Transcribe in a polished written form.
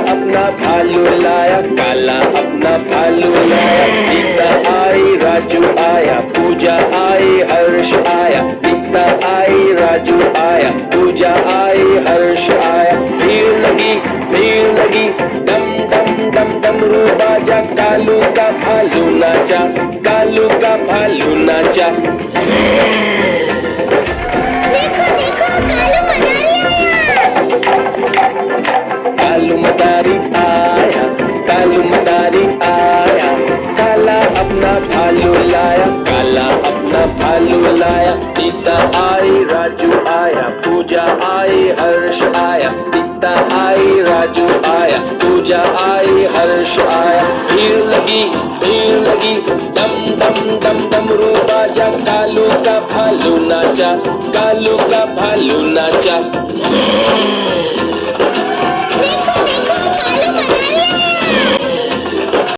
अपना भालू लाया, काला अपना भालू लाया। सीता आई, राजू आया, पूजा आई, हर्ष आया। सीता आई, राजू आया, पूजा आई, हर्ष आया। भीड़ लगी, डम डम डम डमरू बाजा। कालू का भालू नाचा, कालू का भालू नाचा। कालू मदारी आया, कालू मदारी आया। काला अपना भालू लाया, काला अपना भालू लाया। सीता आई, राजू आया, पूजा आई, हर्ष आया। सीता आई, राजू आया, पूजा आई, हर्ष आया। भीड़ लगी, डम डम डम डमरू बाजा। कालू का भालू नाचा, कालू का भालू नाचा।